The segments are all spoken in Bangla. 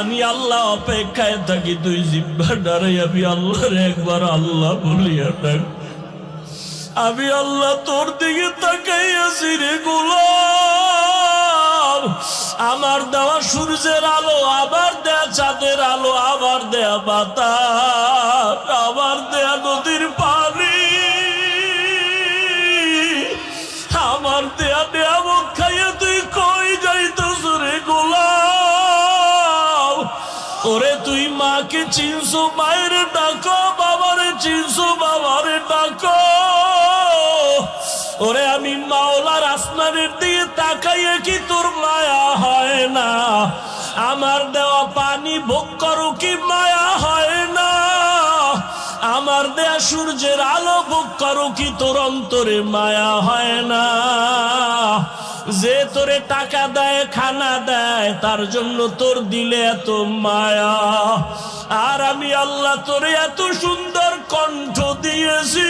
আমি আল্লাহ অপেক্ষায় থাকি তুই জিব্বা ডারে আমি আল্লাহর একবার আল্লাহ বলিয়া ডাক। আমি আল্লাহ তোর দিকে তাকাই আছি রে গোলাম। আমার দেওয়া সূর্যের আলো, আবার দেয়া চাঁদের আলো, আবার দেয়া বাতাস, আবার দেয়া নদীর পানি, আমার দেয়া নিয়ামত খাইয়া তুই কই যাইতেছ রে গোলাম? ওরে তুই মাকে চিনছো, মায়ের ডাকো, বাবারে চিনছো, বাবারে ডাকো। ওরে আমি মাওলার আসমানের দিকে তাকাইয়ে কি তোর মায়া হয় না? আমার দেওয়া পানি ভোগ করো কি মায়া হয় না? আমার দেয়া সূর্যের আলো ভোগ করো কি তোর অন্তরে মায়া হয় না? যে তোরে টাকা দেয়, খানা দেয়, তার জন্য তোর দিলে এত মায়া। আর আমি আল্লাহ তোরে এত সুন্দর কণ্ঠ দিয়েছি,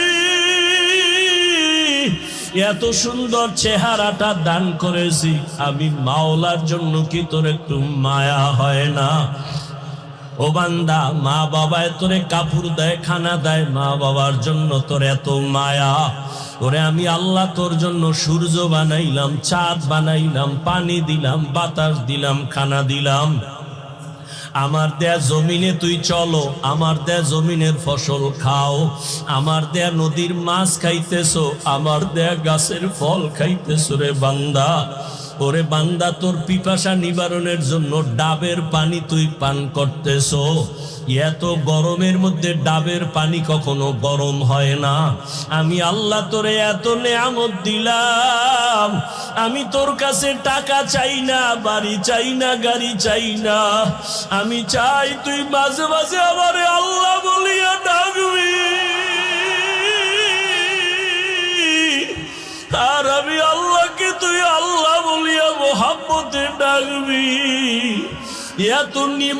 এত সুন্দর চেহারাটা দান করেছি, আমি মাওলার জন্য কি তোর একটু মায়া হয় না? ও বান্দা, মা বাবায় তোরে কাপড় দেয়, খানা দেয়, মা বাবার জন্য তোর এত মায়া। ওরে আমি আল্লাহ তোর জন্য সূর্য বানাইলাম, চাঁদ বানাইলাম, পানি দিলাম, বাতাস দিলাম, খানা দিলাম। আমার দেয়া জমিনে তুই চলো, আমার দেয়া জমিনের ফসল খাও, আমার দেয়া নদীর মাছ খাইতেছো, আমার দেয়া গাছের ফল খাইতেছো রে বান্দা। ওরে বান্দা, তোর পিপাসা নিবারণের জন্য ডাবের পানি তুই পান করতেছো। এত গরমের মধ্যে ডাবের পানি কখনো গরম হয় না। আমি আল্লাহ তোরে এত নেয়ামত দিলাম, আমি তোর কাছে টাকা চাই না, বাড়ি চাই না, গাড়ি চাই না। আমি চাই তুই মাঝে মাঝে আমারে আল্লাহ বলিয়া ডাকবি। আর আমি আল্লাহকে তুই আল্লাহ বলিয়া মোহাম্মতে ডাকবি। এত